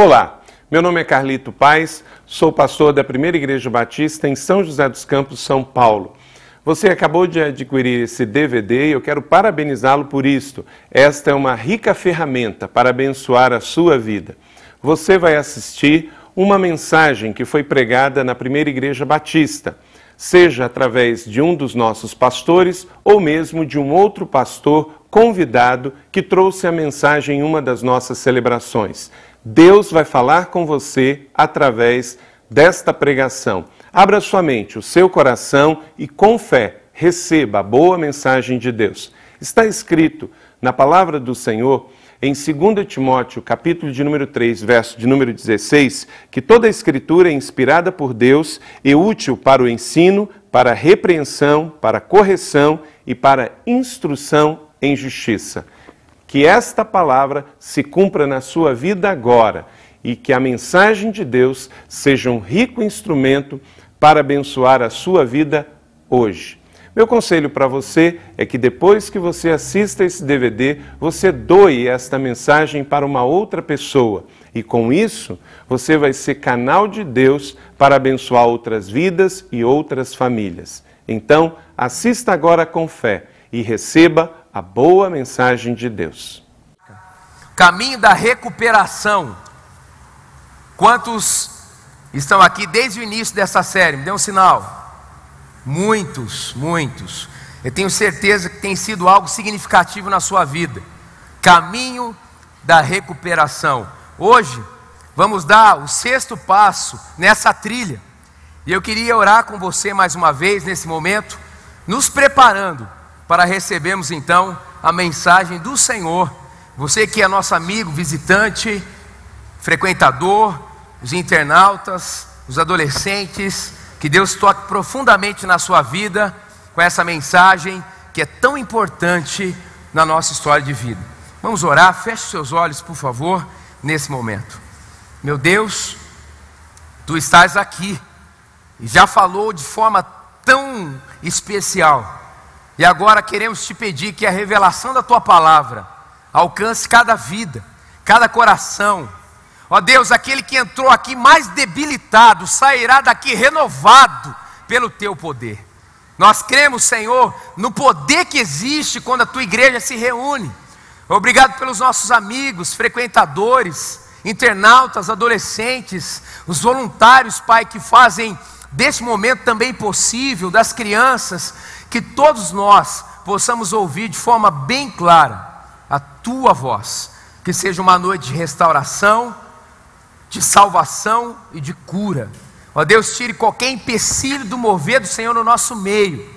Olá, meu nome é Carlito Paes, sou pastor da Primeira Igreja Batista em São José dos Campos, São Paulo. Você acabou de adquirir esse DVD e eu quero parabenizá-lo por isto. Esta é uma rica ferramenta para abençoar a sua vida. Você vai assistir uma mensagem que foi pregada na Primeira Igreja Batista, seja através de um dos nossos pastores ou mesmo de um outro pastor convidado que trouxe a mensagem em uma das nossas celebrações. Deus vai falar com você através desta pregação. Abra sua mente, o seu coração e com fé receba a boa mensagem de Deus. Está escrito na palavra do Senhor em 2 Timóteo, capítulo de número 3, verso de número 16, que toda a escritura é inspirada por Deus e útil para o ensino, para a repreensão, para a correção e para a instrução em justiça. Que esta palavra se cumpra na sua vida agora e que a mensagem de Deus seja um rico instrumento para abençoar a sua vida hoje. Meu conselho para você é que depois que você assista esse DVD, você doe esta mensagem para uma outra pessoa. E com isso, você vai ser canal de Deus para abençoar outras vidas e outras famílias. Então, assista agora com fé e receba a boa mensagem de Deus. Caminho da recuperação. Quantos estão aqui desde o início dessa série? Me dê um sinal. Muitos. Eu tenho certeza que tem sido algo significativo na sua vida. Caminho da recuperação. Hoje vamos dar o 6º passo nessa trilha. E eu queria orar com você mais uma vez nesse momento, nos preparando para recebermos então a mensagem do Senhor. Você que é nosso amigo, visitante, frequentador, os internautas, os adolescentes, que Deus toque profundamente na sua vida com essa mensagem que é tão importante na nossa história de vida. Vamos orar, feche seus olhos por favor, nesse momento. Meu Deus, Tu estás aqui e já falou de forma tão especial. E agora queremos te pedir que a revelação da Tua palavra alcance cada vida, cada coração. Ó Deus, aquele que entrou aqui mais debilitado, sairá daqui renovado pelo Teu poder. Nós cremos, Senhor, no poder que existe quando a Tua igreja se reúne. Obrigado pelos nossos amigos, frequentadores, internautas, adolescentes, os voluntários, Pai, que fazem desse momento também possível, das crianças, que todos nós possamos ouvir de forma bem clara a Tua voz. Que seja uma noite de restauração, de salvação e de cura. Ó Deus, tire qualquer empecilho do mover do Senhor no nosso meio,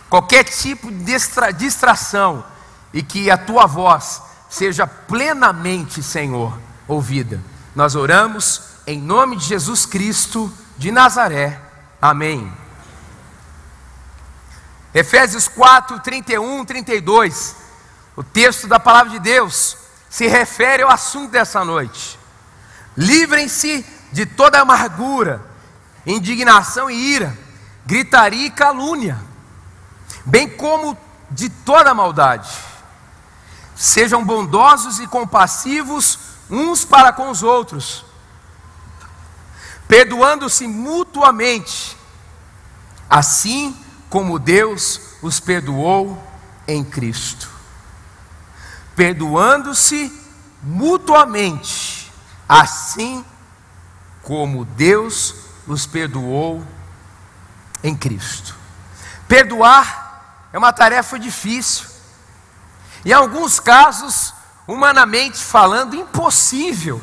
qualquer tipo de distração, e que a Tua voz seja plenamente, Senhor, ouvida. Nós oramos em nome de Jesus Cristo de Nazaré. Amém. Efésios 4, 31, 32. O texto da palavra de Deus se refere ao assunto dessa noite. Livrem-se de toda amargura, indignação e ira, gritaria e calúnia, bem como de toda maldade. Sejam bondosos e compassivos uns para com os outros, perdoando-se mutuamente, assim como Deus os perdoou em Cristo. Perdoando-se mutuamente, assim como Deus os perdoou em Cristo. Perdoar é uma tarefa difícil, em alguns casos, humanamente falando, impossível.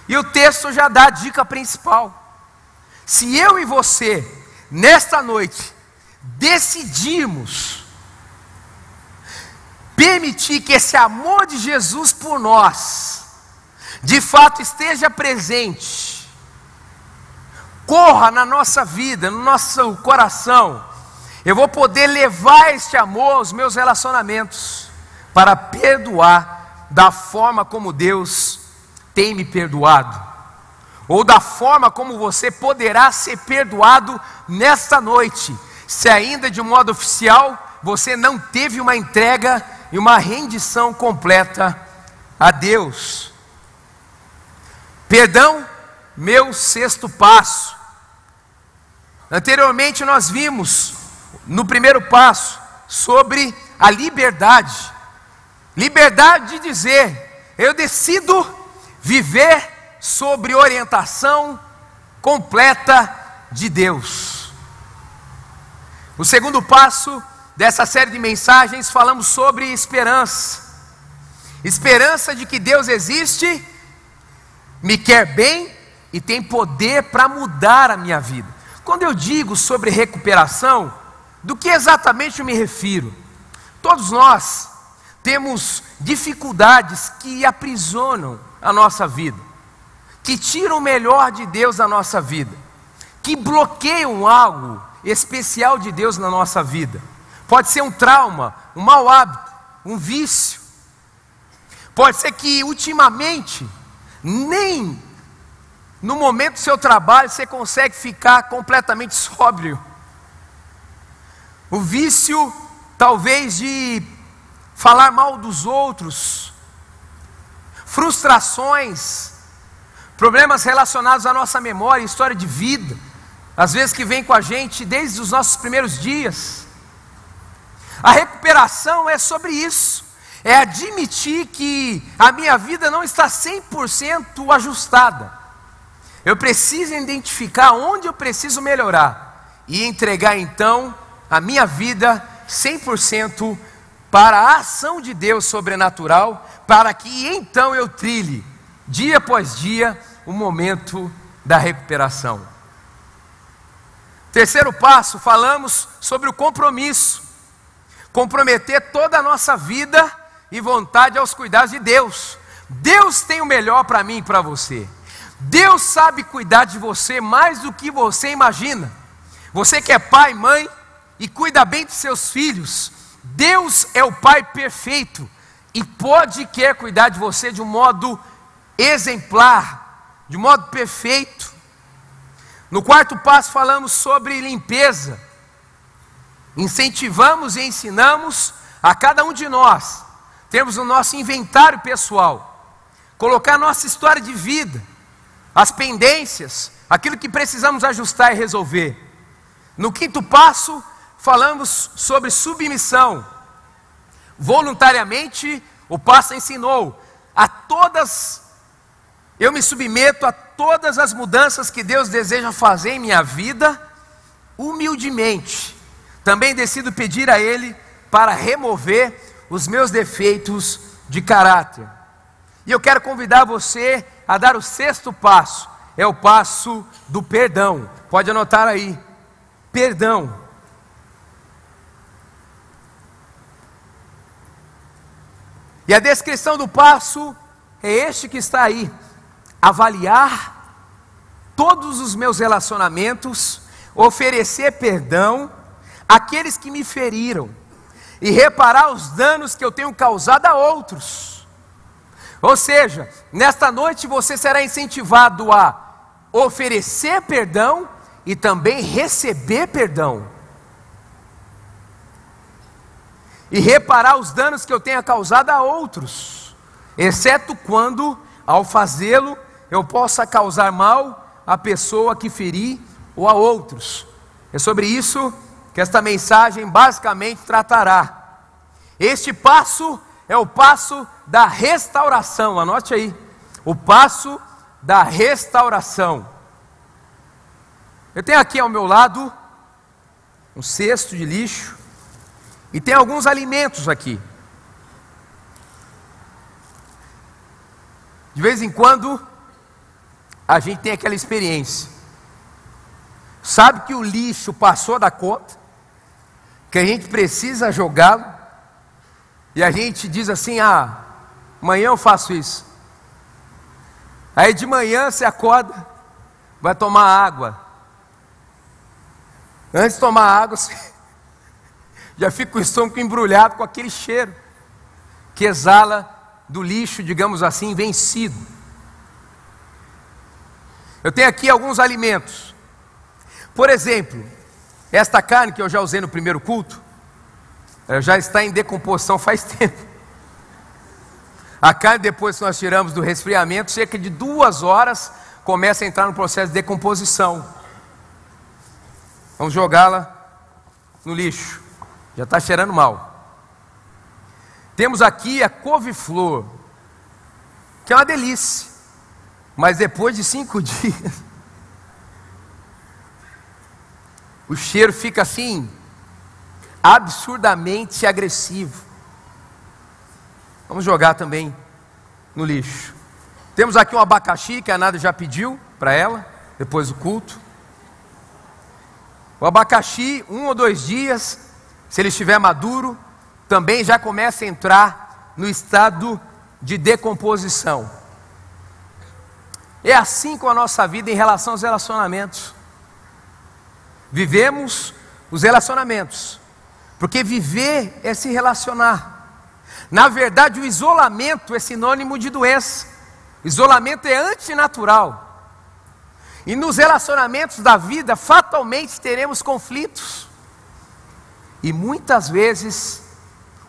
E o texto já dá a dica principal. Se eu e você, nesta noite, decidimos permitir que esse amor de Jesus por nós, de fato esteja presente, corra na nossa vida, no nosso coração, eu vou poder levar este amor aos meus relacionamentos, para perdoar da forma como Deus tem me perdoado, ou da forma como você poderá ser perdoado nesta noite, se ainda de modo oficial você não teve uma entrega e uma rendição completa a Deus. Perdão, meu sexto passo. Anteriormente nós vimos, no primeiro passo, sobre a liberdade. Liberdade de dizer, eu decido viver sobre orientação completa de Deus. O segundo passo dessa série de mensagens, falamos sobre esperança. Esperança de que Deus existe, me quer bem e tem poder para mudar a minha vida. Quando eu digo sobre recuperação, do que exatamente eu me refiro? Todos nós temos dificuldades que aprisionam a nossa vida, que tiram o melhor de Deus da nossa vida, que bloqueiam algo especial de Deus na nossa vida. Pode ser um trauma, um mau hábito, um vício. Pode ser que ultimamente, nem no momento do seu trabalho você consegue ficar completamente sóbrio. O vício, talvez, de falar mal dos outros, frustrações, problemas relacionados à nossa memória, história de vida, às vezes que vem com a gente desde os nossos primeiros dias. A recuperação é sobre isso, é admitir que a minha vida não está 100% ajustada. Eu preciso identificar onde eu preciso melhorar e entregar então a minha vida 100% para a ação de Deus sobrenatural, para que então eu trilhe, dia após dia, o momento da recuperação. Terceiro passo, falamos sobre o compromisso. Comprometer toda a nossa vida e vontade aos cuidados de Deus. Deus tem o melhor para mim e para você. Deus sabe cuidar de você mais do que você imagina. Você que é pai, mãe e cuida bem dos seus filhos, Deus é o Pai perfeito e pode e quer cuidar de você de um modo exemplar, de um modo perfeito. No quarto passo falamos sobre limpeza. Incentivamos e ensinamos a cada um de nós termos o nosso inventário pessoal, colocar nossa história de vida, as pendências, aquilo que precisamos ajustar e resolver. No quinto passo, falamos sobre submissão. Voluntariamente, o pastor ensinou eu me submeto a todas as mudanças que Deus deseja fazer em minha vida, humildemente. Também decido pedir a Ele para remover os meus defeitos de caráter. E eu quero convidar você a dar o sexto passo, é o passo do perdão. Pode anotar aí, perdão. E a descrição do passo é este que está aí: avaliar todos os meus relacionamentos, oferecer perdão àqueles que me feriram e reparar os danos que eu tenho causado a outros. Ou seja, nesta noite você será incentivado a oferecer perdão e também receber perdão. E reparar os danos que eu tenha causado a outros, exceto quando, ao fazê-lo, eu possa causar mal à pessoa que feri ou a outros. É sobre isso que esta mensagem basicamente tratará. Este passo é o passo da restauração, anote aí, o passo da restauração. Eu tenho aqui ao meu lado um cesto de lixo e tem alguns alimentos aqui. De vez em quando a gente tem aquela experiência, sabe que o lixo passou da conta, que a gente precisa jogá-lo, e a gente diz assim: amanhã eu faço isso. Aí de manhã você acorda, vai tomar água. Antes de tomar água, você já fica com o estômago embrulhado com aquele cheiro que exala do lixo, digamos assim, vencido. Eu tenho aqui alguns alimentos. Por exemplo, esta carne que eu já usei no primeiro culto, ela já está em decomposição faz tempo. A carne, depois que nós tiramos do resfriamento, cerca de 2 horas, começa a entrar no processo de decomposição. Vamos jogá-la no lixo. Já está cheirando mal. Temos aqui a couve-flor, que é uma delícia. Mas depois de 5 dias, o cheiro fica assim, absurdamente agressivo. Vamos jogar também no lixo. Temos aqui um abacaxi, que a Nádia já pediu para ela, depois do culto. O abacaxi, 1 ou 2 dias, se ele estiver maduro, também já começa a entrar no estado de decomposição. É assim com a nossa vida em relação aos relacionamentos. Vivemos os relacionamentos, porque viver é se relacionar. Na verdade, o isolamento é sinônimo de doença. Isolamento é antinatural. E nos relacionamentos da vida, fatalmente teremos conflitos. E muitas vezes,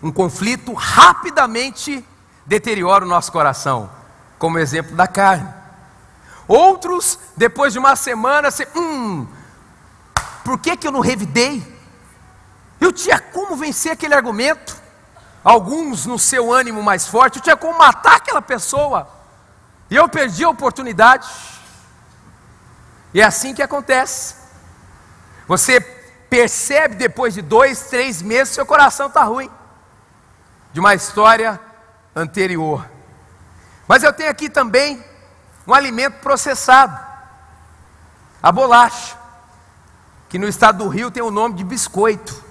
um conflito rapidamente deteriora o nosso coração, como o exemplo da carne. Outros, depois de uma semana, por que eu não revidei? Eu tinha como vencer aquele argumento. Alguns no seu ânimo mais forte, eu tinha como matar aquela pessoa, e eu perdi a oportunidade. E é assim que acontece. Você percebe depois de 2, 3 meses, seu coração está ruim, de uma história anterior. Mas eu tenho aqui também um alimento processado, a bolacha, que no estado do Rio tem o nome de biscoito,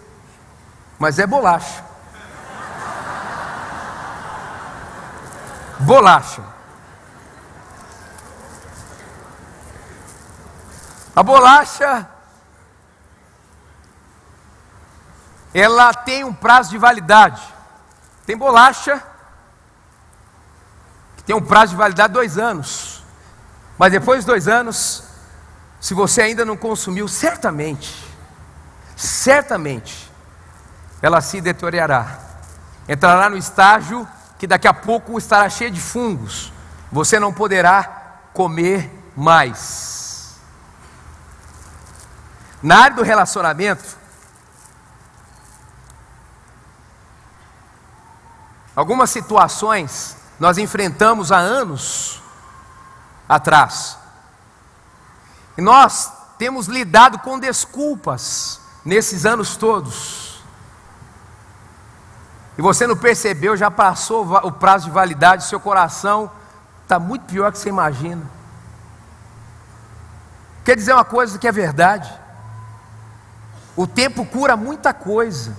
mas é bolacha. Bolacha. A bolacha, ela tem um prazo de validade. Tem bolacha que tem um prazo de validade de 2 anos. Mas depois de 2 anos, se você ainda não consumiu, certamente, ela se deteriorará. Entrará no estágio que daqui a pouco estará cheio de fungos. Você não poderá comer mais. Na área do relacionamento, algumas situações nós enfrentamos há anos atrás. E nós temos lidado com desculpas nesses anos todos. E você não percebeu, já passou o prazo de validade, seu coração está muito pior que você imagina. Quer dizer uma coisa que é verdade: o tempo cura muita coisa,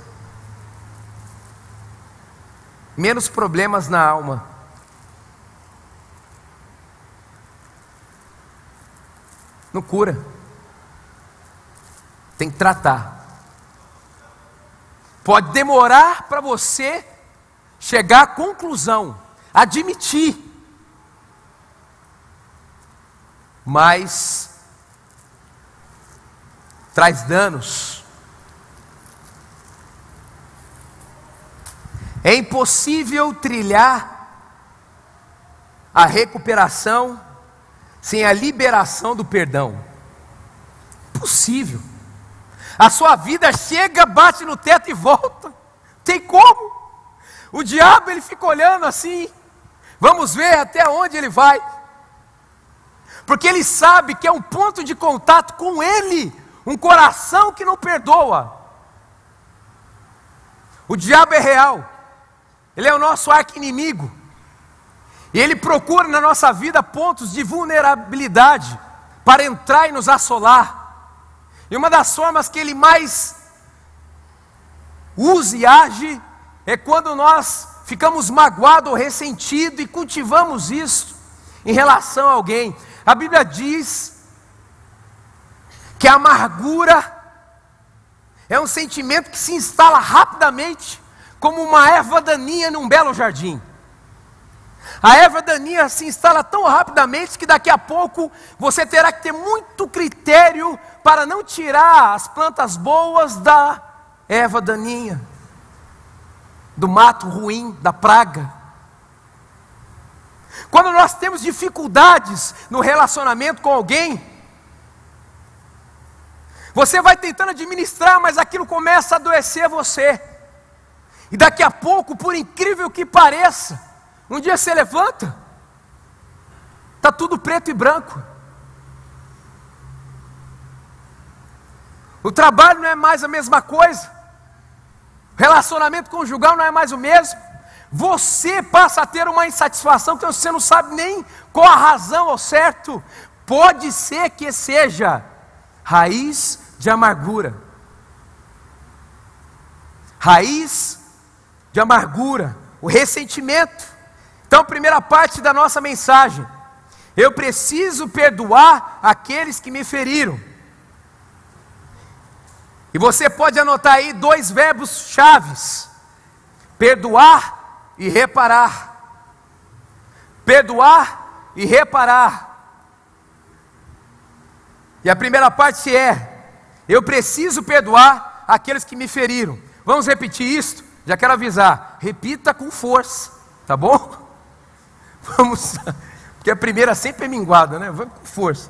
menos problemas na alma. Não cura, tem que tratar. Pode demorar para você chegar à conclusão, admitir, mas traz danos. É impossível trilhar a recuperação sem a liberação do perdão. Impossível. A sua vida chega, bate no teto e volta. Tem como? O diabo, ele fica olhando assim. Vamos ver até onde ele vai. Porque ele sabe que é um ponto de contato com ele, um coração que não perdoa. O diabo é real. Ele é o nosso arqui-inimigo. E ele procura na nossa vida pontos de vulnerabilidade para entrar e nos assolar. E uma das formas que ele mais usa e age é quando nós ficamos magoados ou ressentidos e cultivamos isso em relação a alguém. A Bíblia diz que a amargura é um sentimento que se instala rapidamente como uma erva daninha num belo jardim. A erva daninha se instala tão rapidamente que daqui a pouco você terá que ter muito critério para não tirar as plantas boas da erva daninha, do mato ruim, da praga. Quando nós temos dificuldades no relacionamento com alguém, você vai tentando administrar, mas aquilo começa a adoecer você. E daqui a pouco, por incrível que pareça, um dia você levanta, está tudo preto e branco. O trabalho não é mais a mesma coisa. O relacionamento conjugal não é mais o mesmo. Você passa a ter uma insatisfação que você não sabe nem qual a razão ao certo. Pode ser que seja raiz de amargura. Raiz de amargura, o ressentimento. Então, primeira parte da nossa mensagem: eu preciso perdoar aqueles que me feriram. E você pode anotar aí 2 verbos chaves: perdoar e reparar. Perdoar e reparar. E a primeira parte é: eu preciso perdoar aqueles que me feriram. Vamos repetir isso? Já quero avisar, repita com força, tá bom? Vamos, porque a primeira sempre é minguada, né? Vamos com força.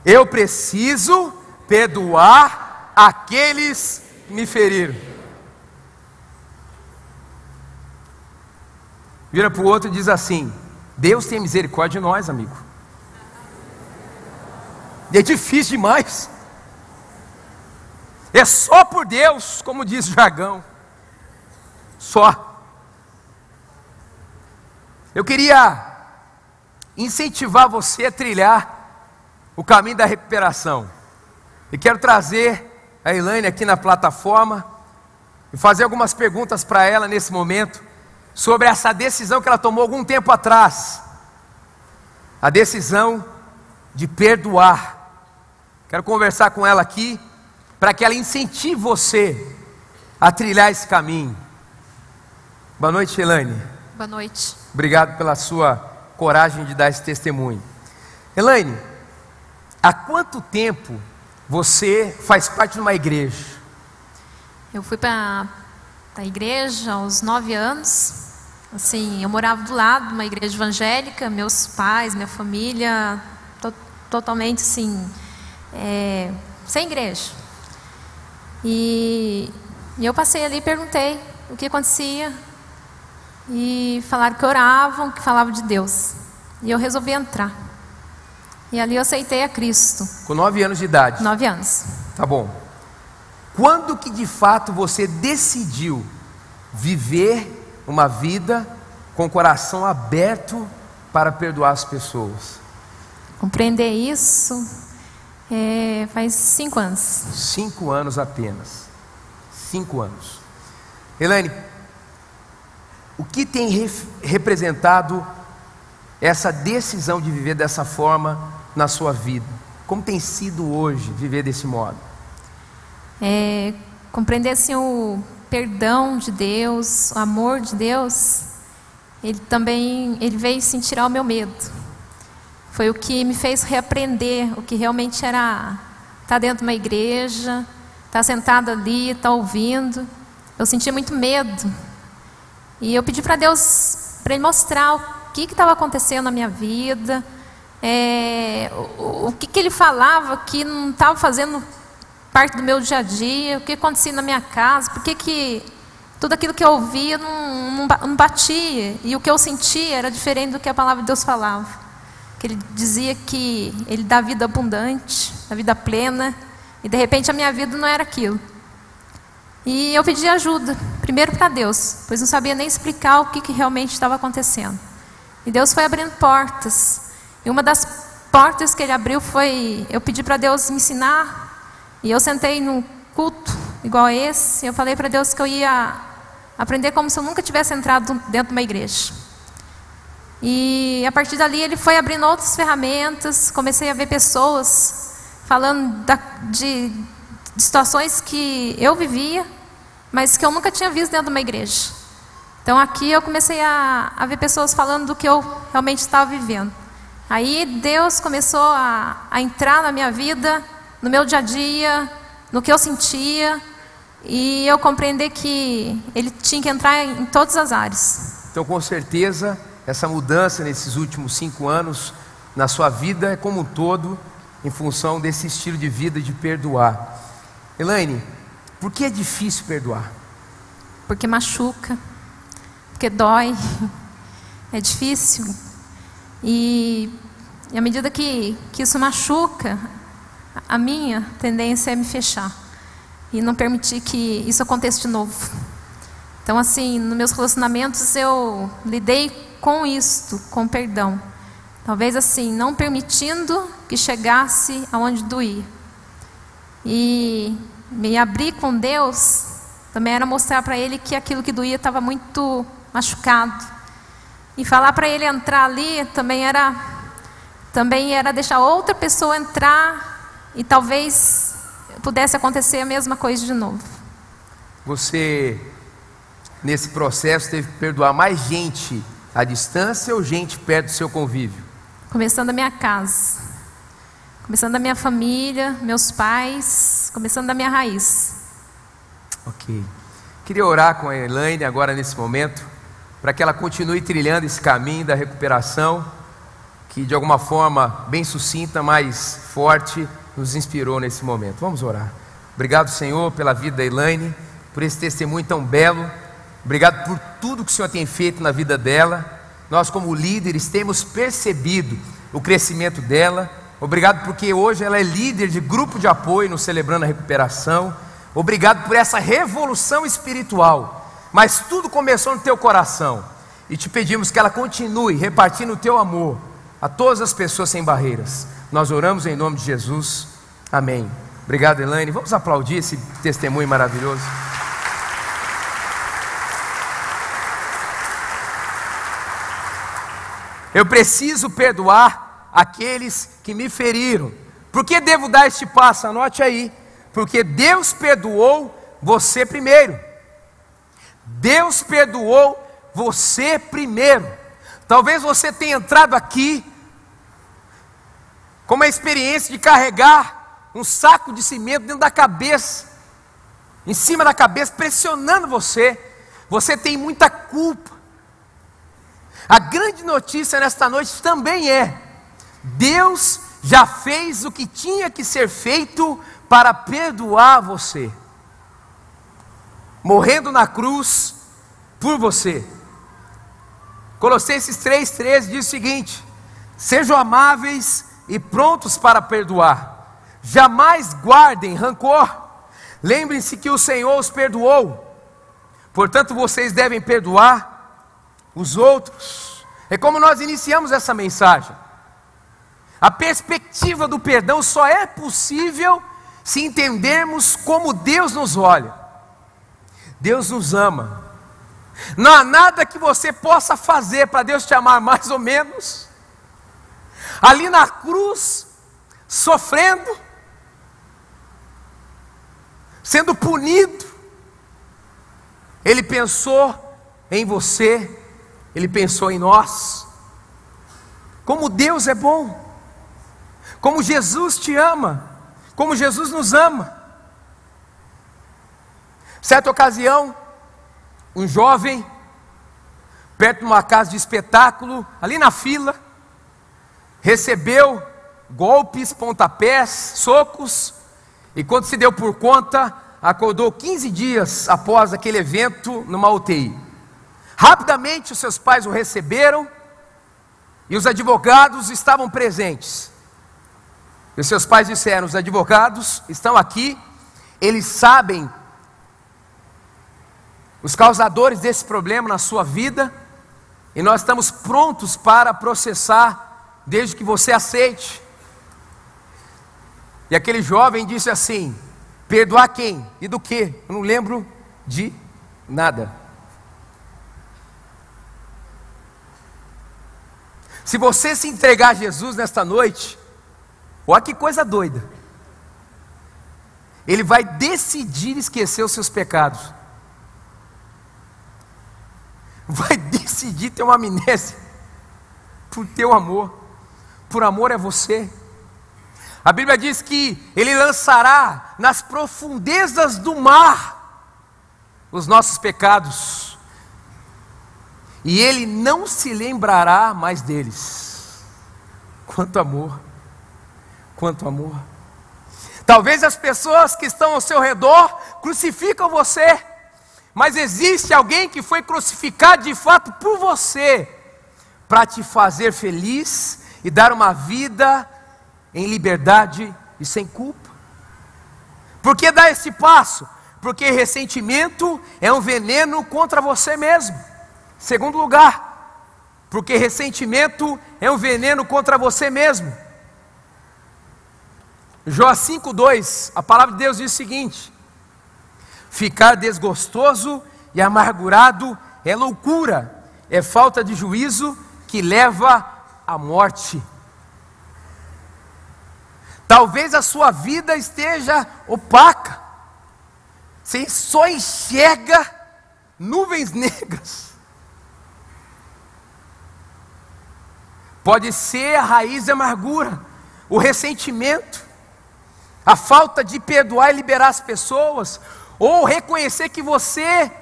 Eu preciso perdoar aqueles que me feriram. Vira para o outro e diz assim: Deus tem misericórdia de nós, amigo. E é difícil demais. É só por Deus, como diz o jargão. Só. Eu queria incentivar você a trilhar o caminho da recuperação. E quero trazer a Elaine aqui na plataforma e fazer algumas perguntas para ela nesse momento sobre essa decisão que ela tomou algum tempo atrás. A decisão de perdoar. Quero conversar com ela aqui para que ela incentive você a trilhar esse caminho. Boa noite, Elaine. Boa noite. Obrigado pela sua coragem de dar esse testemunho. Elaine, há quanto tempo você faz parte de uma igreja? Eu fui para a igreja aos 9 anos. Assim, eu morava do lado de uma igreja evangélica. Meus pais, minha família, totalmente assim, sem igreja. E eu passei ali e perguntei o que acontecia. E falaram que oravam, que falavam de Deus. E eu resolvi entrar. E ali eu aceitei a Cristo. Com 9 anos de idade? 9 anos. Tá bom. Quando que de fato você decidiu viver uma vida com o coração aberto para perdoar as pessoas? Compreender isso faz 5 anos. 5 anos apenas. 5 anos. Elaine, o que tem representado essa decisão de viver dessa forma na sua vida? Como tem sido hoje viver desse modo? Compreender assim o perdão de Deus, o amor de Deus. Ele veio sim tirar o meu medo. Foi o que me fez reaprender o que realmente era estar dentro de uma igreja, estar sentado ali, estar ouvindo. Eu sentia muito medo. E eu pedi para Deus, para Ele mostrar o que estava acontecendo na minha vida, o que Ele falava que não estava fazendo parte do meu dia a dia, o que acontecia na minha casa, porque que tudo aquilo que eu ouvia não batia, e o que eu sentia era diferente do que a palavra de Deus falava. Que Ele dizia que Ele dá vida abundante, a vida plena, e de repente a minha vida não era aquilo. E eu pedi ajuda, primeiro para Deus, pois não sabia nem explicar o que realmente estava acontecendo. E Deus foi abrindo portas. E uma das portas que Ele abriu foi, eu pedi para Deus me ensinar. E eu sentei num culto igual a esse, e eu falei para Deus que eu ia aprender como se eu nunca tivesse entrado dentro de uma igreja. E a partir dali Ele foi abrindo outras ferramentas. Comecei a ver pessoas falando de situações que eu vivia, mas que eu nunca tinha visto dentro de uma igreja. Então aqui eu comecei a ver pessoas falando do que eu realmente estava vivendo. Aí Deus começou a entrar na minha vida, no meu dia a dia, no que eu sentia, e eu compreendi que Ele tinha que entrar em todas as áreas. Então com certeza essa mudança nesses últimos 5 anos na sua vida como um todo, em função desse estilo de vida de perdoar. Elaine, por que é difícil perdoar? Porque machuca, porque dói, é difícil. E à medida que isso machuca, a minha tendência é me fechar e não permitir que isso aconteça de novo. Então, assim, nos meus relacionamentos eu lidei com isto, com perdão. Talvez assim, não permitindo que chegasse aonde doía. E me abrir com Deus também era mostrar para Ele que aquilo que doía estava muito machucado. E falar para Ele entrar ali também era deixar outra pessoa entrar e talvez pudesse acontecer a mesma coisa de novo. Você, nesse processo, teve que perdoar mais gente à distância ou gente perto do seu convívio? Começando da minha casa, começando da minha família, meus pais, começando da minha raiz. Ok. Queria orar com a Elaine agora nesse momento, para que ela continue trilhando esse caminho da recuperação, que de alguma forma bem sucinta, mas forte, nos inspirou nesse momento. Vamos orar. Obrigado, Senhor, pela vida da Elaine, por esse testemunho tão belo. Obrigado por tudo que o Senhor tem feito na vida dela. Nós, como líderes, temos percebido o crescimento dela. Obrigado porque hoje ela é líder de grupo de apoio no Celebrando a Recuperação. Obrigado por essa revolução espiritual. Mas tudo começou no teu coração. E te pedimos que ela continue repartindo o teu amor a todas as pessoas sem barreiras. Nós oramos em nome de Jesus. Amém. Obrigado, Elaine. Vamos aplaudir esse testemunho maravilhoso. Eu preciso perdoar aqueles que me feriram. Por que devo dar este passo? Anote aí. Porque Deus perdoou você primeiro. Deus perdoou você primeiro. Talvez você tenha entrado aqui com uma experiência de carregar um saco de cimento dentro da cabeça, em cima da cabeça, pressionando você. Você tem muita culpa. A grande notícia nesta noite também é: Deus já fez o que tinha que ser feito para perdoar você, morrendo na cruz por você. Colossenses 3,13 diz o seguinte: sejam amáveis e prontos para perdoar, jamais guardem rancor, lembrem-se que o Senhor os perdoou, portanto vocês devem perdoar os outros. É como nós iniciamos essa mensagem. A perspectiva do perdão só é possível se entendermos como Deus nos olha. Deus nos ama. Não há nada que você possa fazer para Deus te amar mais ou menos. Ali na cruz, sofrendo, sendo punido, Ele pensou em você. Ele pensou em nós. Como Deus é bom, como Jesus te ama, como Jesus nos ama. Certa ocasião, um jovem, perto de uma casa de espetáculo, ali na fila, recebeu golpes, pontapés, socos, e quando se deu por conta, acordou 15 dias após aquele evento numa UTI. Rapidamente os seus pais o receberam e os advogados estavam presentes. E os seus pais disseram: os advogados estão aqui, eles sabem os causadores desse problema na sua vida, e nós estamos prontos para processar, desde que você aceite. E aquele jovem disse assim: perdoar quem? E do quê? Eu não lembro de nada. Se você se entregar a Jesus nesta noite, olha que coisa doida, Ele vai decidir esquecer os seus pecados, vai decidir ter uma amnésia, por teu amor, por amor a você. A Bíblia diz que Ele lançará nas profundezas do mar os nossos pecados, e Ele não se lembrará mais deles. Quanto amor, quanto amor. Talvez as pessoas que estão ao seu redor crucificam você, mas existe alguém que foi crucificado de fato por você, para te fazer feliz e dar uma vida em liberdade e sem culpa. Por que dar esse passo? Porque ressentimento é um veneno contra você mesmo. Segundo lugar, porque ressentimento é um veneno contra você mesmo. Jó 5:2, a palavra de Deus diz o seguinte: ficar desgostoso e amargurado é loucura, é falta de juízo que leva à morte. Talvez a sua vida esteja opaca, você só enxerga nuvens negras. Pode ser a raiz da amargura, o ressentimento, a falta de perdoar e liberar as pessoas, ou reconhecer que você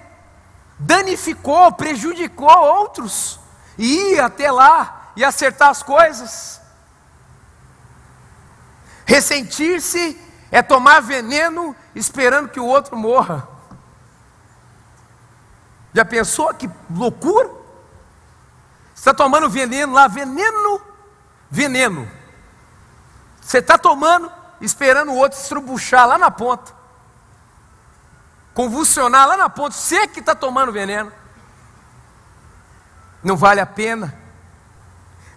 danificou, prejudicou outros, e ir até lá e acertar as coisas. Ressentir-se é tomar veneno esperando que o outro morra. Já pensou que loucura? Você está tomando veneno lá, veneno. Você está tomando, esperando o outro estrubuchar lá na ponta, convulsionar lá na ponta, você que está tomando veneno. Não vale a pena,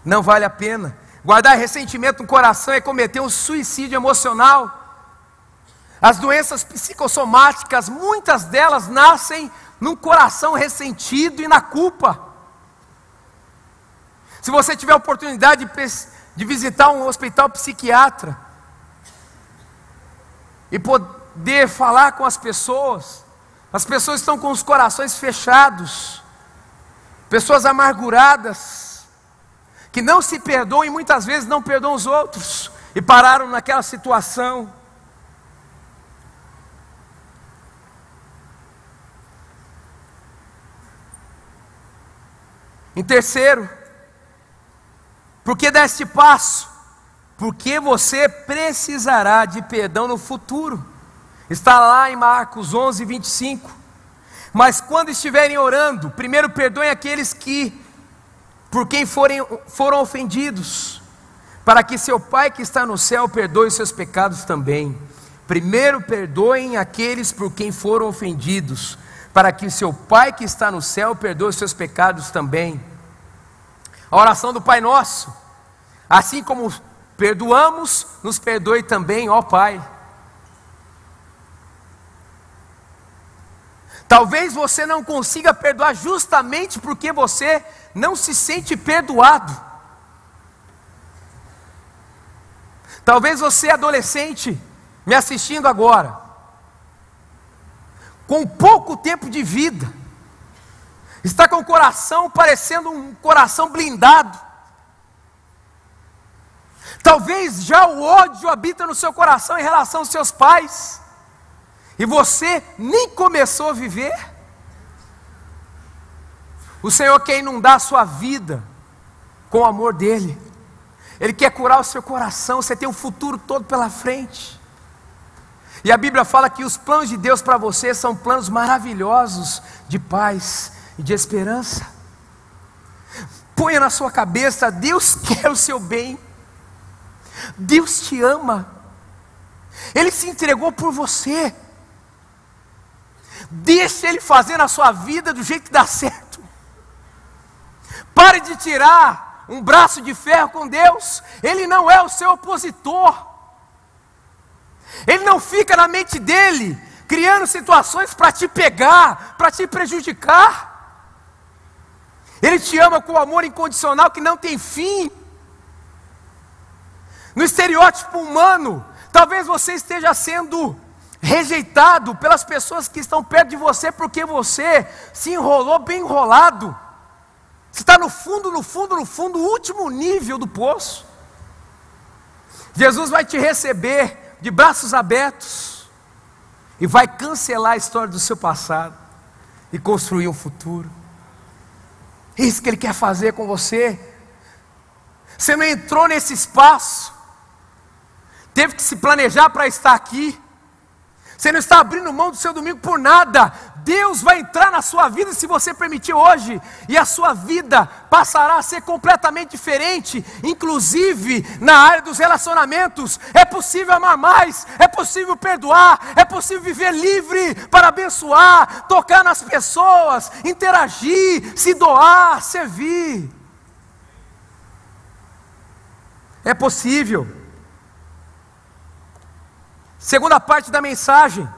não vale a pena. Guardar ressentimento no coração é cometer um suicídio emocional. As doenças psicossomáticas, muitas delas nascem num coração ressentido e na culpa. Se você tiver a oportunidade de visitar um hospital psiquiatra e poder falar com as pessoas estão com os corações fechados, pessoas amarguradas, que não se perdoam e muitas vezes não perdoam os outros, e pararam naquela situação. Em terceiro, por que dar este passo? Porque você precisará de perdão no futuro. Está lá em Marcos 11:25. Mas quando estiverem orando, primeiro perdoem aqueles por quem foram ofendidos, para que seu Pai que está no céu perdoe os seus pecados também. Primeiro perdoem aqueles por quem foram ofendidos, para que seu Pai que está no céu perdoe os seus pecados também. A oração do Pai Nosso: assim como perdoamos, nos perdoe também, ó Pai. Talvez você não consiga perdoar justamente porque você não se sente perdoado. Talvez você, adolescente, me assistindo agora, com pouco tempo de vida, está com o coração parecendo um coração blindado. Talvez já o ódio habita no seu coração em relação aos seus pais, e você nem começou a viver. O Senhor quer inundar a sua vida com o amor dEle. Ele quer curar o seu coração. Você tem um futuro todo pela frente. E a Bíblia fala que os planos de Deus para você são planos maravilhosos de paz e de esperança. Ponha na sua cabeça: Deus quer o seu bem. Deus te ama. Ele se entregou por você. Deixe Ele fazer na sua vida do jeito que dá certo. Pare de tirar um braço de ferro com Deus. Ele não é o seu opositor. Ele não fica na mente dele criando situações para te pegar, para te prejudicar. Ele te ama com amor incondicional que não tem fim. No estereótipo humano, talvez você esteja sendo rejeitado pelas pessoas que estão perto de você, porque você se enrolou bem enrolado. Você está no fundo, último nível do poço. Jesus vai te receber de braços abertos e vai cancelar a história do seu passado e construir um futuro. Isso que Ele quer fazer com você. Você não entrou nesse espaço, teve que se planejar para estar aqui. Você não está abrindo mão do seu domingo por nada. Deus vai entrar na sua vida se você permitir hoje, e a sua vida passará a ser completamente diferente, inclusive na área dos relacionamentos. É possível amar mais, é possível perdoar, é possível viver livre para abençoar, tocar nas pessoas, interagir, se doar, servir. É possível. Segunda parte da mensagem: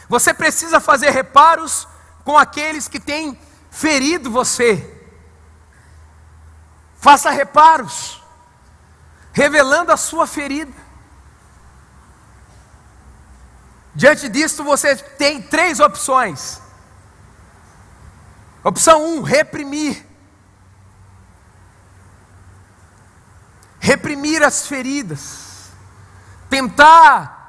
você precisa fazer reparos com aqueles que têm ferido você. Faça reparos, revelando a sua ferida. Diante disso, você tem 3 opções. Opção 1, reprimir. Reprimir as feridas. Tentar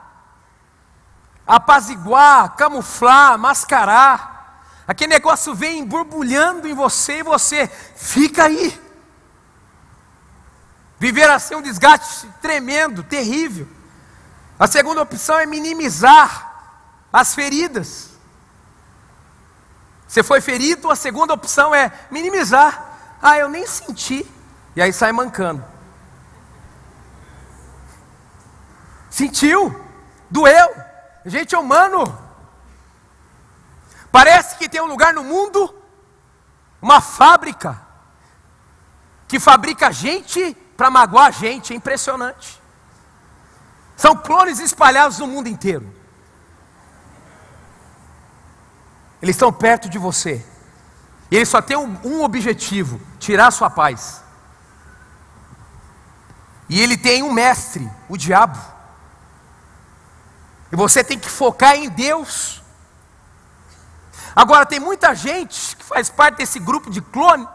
apaziguar, camuflar, mascarar. Aquele negócio vem borbulhando em você e você fica aí. Viver assim um desgaste tremendo, terrível. A segunda opção é minimizar as feridas. Você foi ferido, a segunda opção é minimizar. Ah, eu nem senti. E aí sai mancando. Sentiu, doeu. Gente, humano. Parece que tem um lugar no mundo, uma fábrica, que fabrica gente para magoar a gente. É impressionante. São clones espalhados no mundo inteiro. Eles estão perto de você. E eles só têm um objetivo: tirar a sua paz. E ele tem um mestre, o diabo. E você tem que focar em Deus. Agora, tem muita gente que faz parte desse grupo de clone,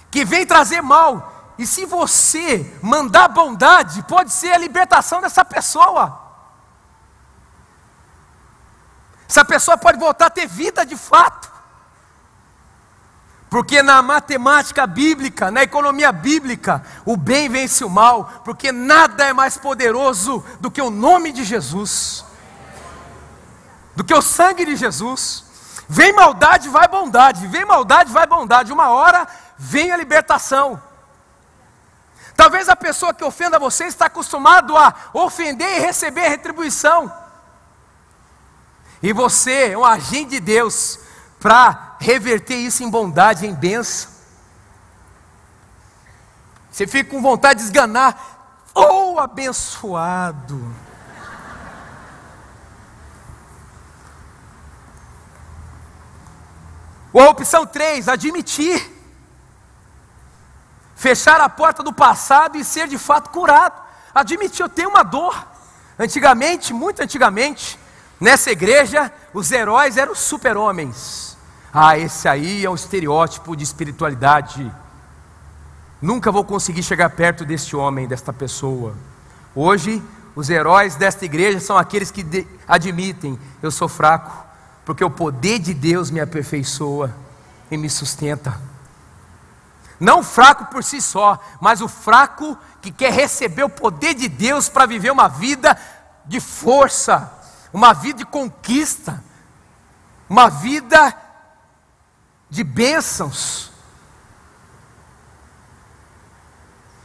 que vem trazer mal. E se você mandar bondade, pode ser a libertação dessa pessoa. Essa pessoa pode voltar a ter vida de fato. Porque na matemática bíblica, na economia bíblica, o bem vence o mal, porque nada é mais poderoso do que o nome de Jesus, do que o sangue de Jesus. Vem maldade, vai bondade, vem maldade, vai bondade. Uma hora vem a libertação. Talvez a pessoa que ofenda você está acostumado a ofender e receber retribuição. E você é um agente de Deus para reverter isso em bondade, em bênção. Você fica com vontade de esganar. Oh, abençoado! Ou a opção 3, admitir. Fechar a porta do passado e ser de fato curado. Admitir, eu tenho uma dor. Antigamente, muito antigamente, nessa igreja, os heróis eram super-homens. Ah, esse aí é um estereótipo de espiritualidade. Nunca vou conseguir chegar perto deste homem, desta pessoa. Hoje, os heróis desta igreja são aqueles que admitem: eu sou fraco, porque o poder de Deus me aperfeiçoa e me sustenta. Não fraco por si só, mas o fraco que quer receber o poder de Deus para viver uma vida de força, uma vida de conquista, uma vida de bênçãos.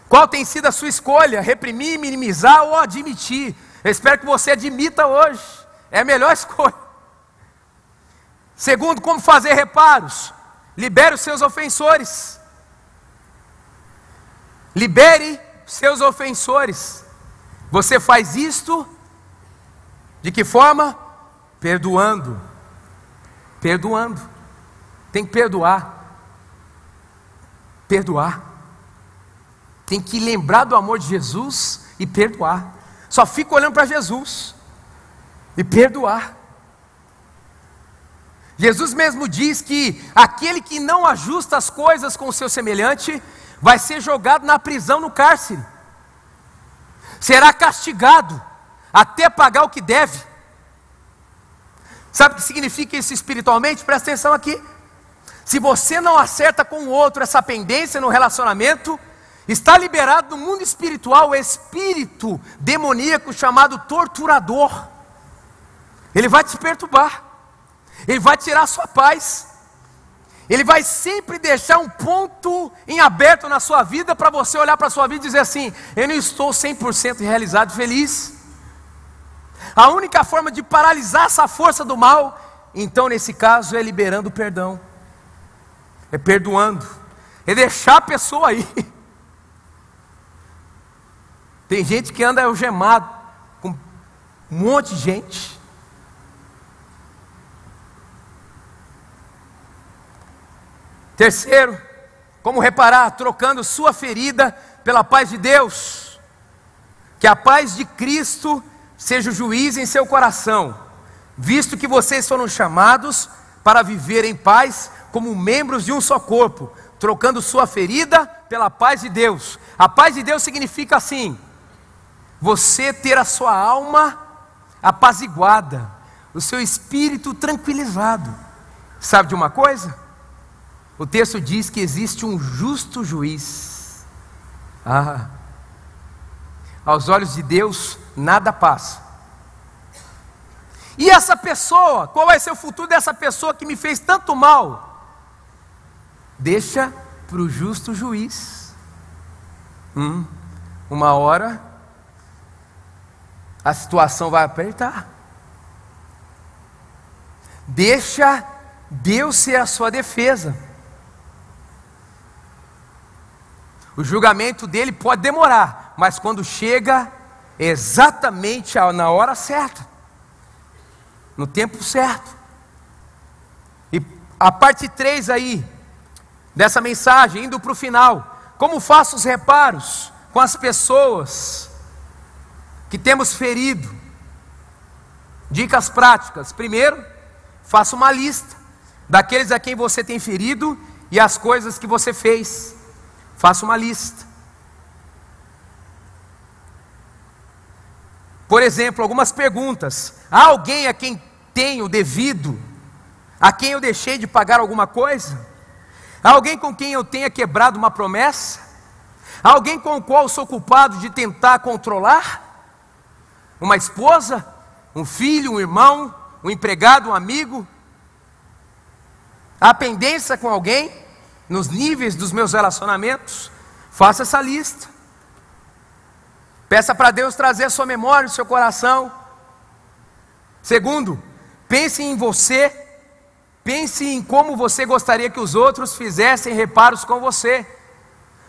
Qual tem sido a sua escolha? Reprimir, minimizar ou admitir? Eu espero que você admita hoje. É a melhor escolha. Segundo, como fazer reparos? Libere os seus ofensores. Libere seus ofensores. Você faz isto de que forma? Perdoando. Perdoando. Tem que perdoar. Perdoar. Tem que lembrar do amor de Jesus e perdoar. Só fica olhando para Jesus e perdoar. Jesus mesmo diz que aquele que não ajusta as coisas com o seu semelhante vai ser jogado na prisão, no cárcere. Será castigado até pagar o que deve. Sabe o que significa isso espiritualmente? Presta atenção aqui. Se você não acerta com o outro essa pendência no relacionamento, está liberado no mundo espiritual o espírito demoníaco chamado torturador. Ele vai te perturbar, ele vai tirar a sua paz, ele vai sempre deixar um ponto em aberto na sua vida para você olhar para a sua vida e dizer assim: eu não estou 100% realizado e feliz. A única forma de paralisar essa força do mal, então nesse caso, é liberando o perdão, é perdoando, é deixar a pessoa aí. Tem gente que anda algemado com um monte de gente. Terceiro, como reparar? Trocando sua ferida pela paz de Deus. Que a paz de Cristo seja o juiz em seu coração, visto que vocês foram chamados para viver em paz como membros de um só corpo, trocando sua ferida pela paz de Deus. A paz de Deus significa assim: você ter a sua alma apaziguada, o seu espírito tranquilizado. Sabe de uma coisa? O texto diz que existe um justo juiz. Aos olhos de Deus nada passa. E essa pessoa, qual vai ser o futuro dessa pessoa que me fez tanto mal? Deixa para o justo juiz. Uma hora a situação vai apertar. Deixa Deus ser a sua defesa. O julgamento dele pode demorar, mas quando chega, é exatamente na hora certa, no tempo certo. E a parte 3 aí, dessa mensagem, indo para o final: como faço os reparos com as pessoas que temos ferido? Dicas práticas. Primeiro, faça uma lista daqueles a quem você tem ferido e as coisas que você fez. Faça uma lista. Por exemplo, algumas perguntas: há alguém a quem tenho devido? A quem eu deixei de pagar alguma coisa? Há alguém com quem eu tenha quebrado uma promessa? Há alguém com o qual eu sou culpado de tentar controlar? Uma esposa? Um filho? Um irmão? Um empregado? Um amigo? Há pendência com alguém nos níveis dos meus relacionamentos? Faça essa lista. Peça para Deus trazer a sua memória, o seu coração. Segundo, pense em você. Pense em como você gostaria que os outros fizessem reparos com você.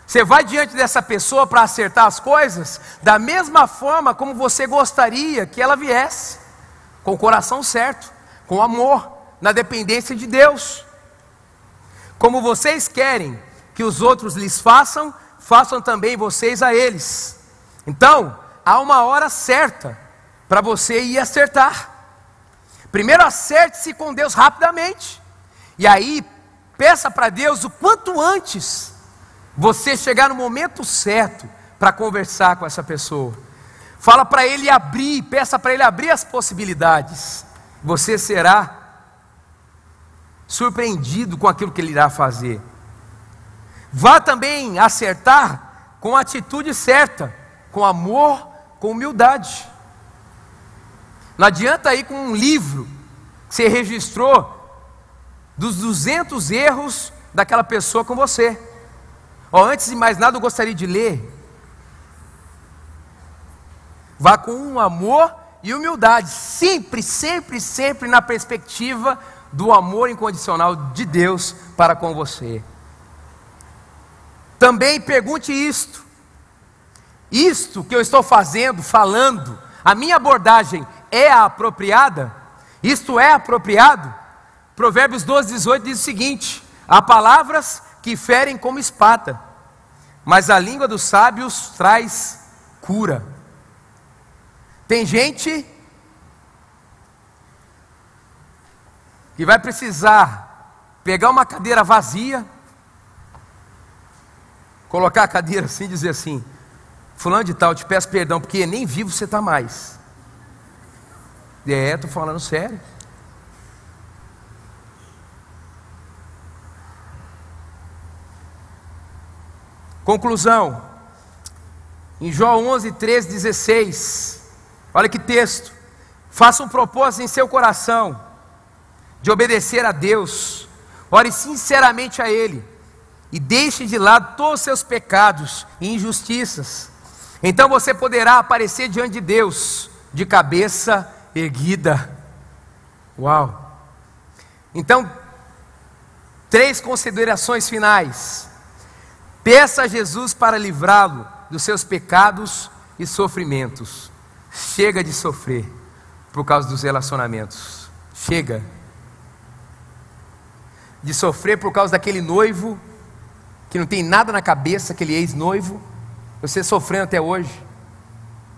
Você vai diante dessa pessoa para acertar as coisas da mesma forma como você gostaria que ela viesse, com o coração certo, com amor, na dependência de Deus. Como vocês querem que os outros lhes façam, façam também vocês a eles. Então, há uma hora certa para você ir acertar. Primeiro, acerte-se com Deus rapidamente. E aí, peça para Deus o quanto antes você chegar no momento certo para conversar com essa pessoa. Fala para ele abrir, peça para ele abrir as possibilidades. Você será surpreendido com aquilo que ele irá fazer. Vá também acertar com a atitude certa, com amor, com humildade. Não adianta ir com um livro que você registrou dos 200 erros daquela pessoa com você. Antes de mais nada, eu gostaria de ler. Vá com um amor e humildade, sempre, sempre, sempre na perspectiva do amor incondicional de Deus para com você. Também pergunte isto: isto que eu estou falando, a minha abordagem é a apropriada? Isto é apropriado? Provérbios 12:18 diz o seguinte: há palavras que ferem como espada, mas a língua dos sábios traz cura. Tem gente que vai precisar pegar uma cadeira vazia, colocar a cadeira assim e dizer assim: fulano de tal, te peço perdão, porque nem vivo você está mais. Estou falando sério. Conclusão, em João 11, 13, 16, olha que texto: faça um propósito em seu coração de obedecer a Deus, ore sinceramente a Ele, e deixe de lado todos os seus pecados e injustiças, então você poderá aparecer diante de Deus de cabeça erguida. Uau! Então, 3 considerações finais. Peça a Jesus para livrá-lo dos seus pecados e sofrimentos. Chega de sofrer por causa dos relacionamentos. Chega de sofrer por causa daquele noivo que não tem nada na cabeça, aquele ex-noivo, você sofrendo até hoje.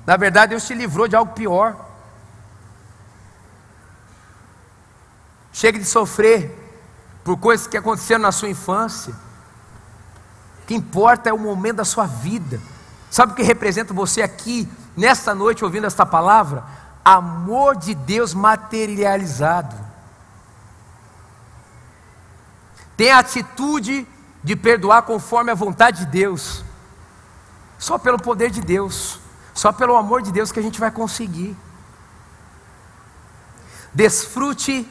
Na verdade, Deus te livrou de algo pior. Chega de sofrer por coisas que aconteceram na sua infância. O que importa é o momento da sua vida. Sabe o que representa você aqui, nesta noite, ouvindo esta palavra? Amor de Deus materializado. Tenha a atitude de perdoar conforme a vontade de Deus. Só pelo poder de Deus, só pelo amor de Deus que a gente vai conseguir. Desfrute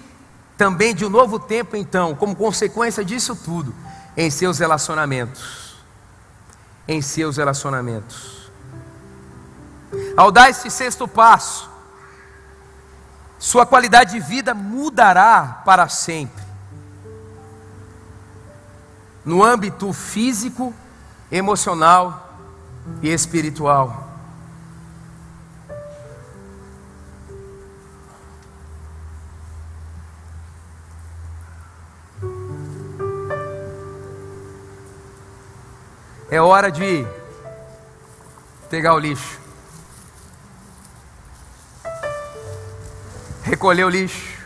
também de um novo tempo, então, como consequência disso tudo, em seus relacionamentos. Em seus relacionamentos. Ao dar esse 6º passo, sua qualidade de vida mudará para sempre. No âmbito físico, emocional e espiritual. É hora de pegar o lixo, recolher o lixo,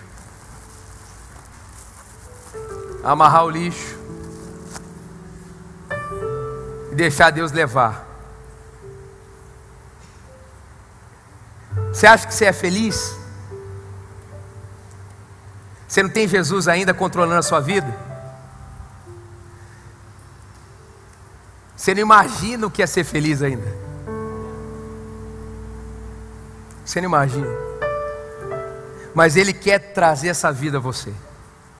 amarrar o lixo e deixar Deus levar. Você acha que você é feliz? Você não tem Jesus ainda controlando a sua vida? Você não imagina o que é ser feliz ainda. Você não imagina. Mas Ele quer trazer essa vida a você.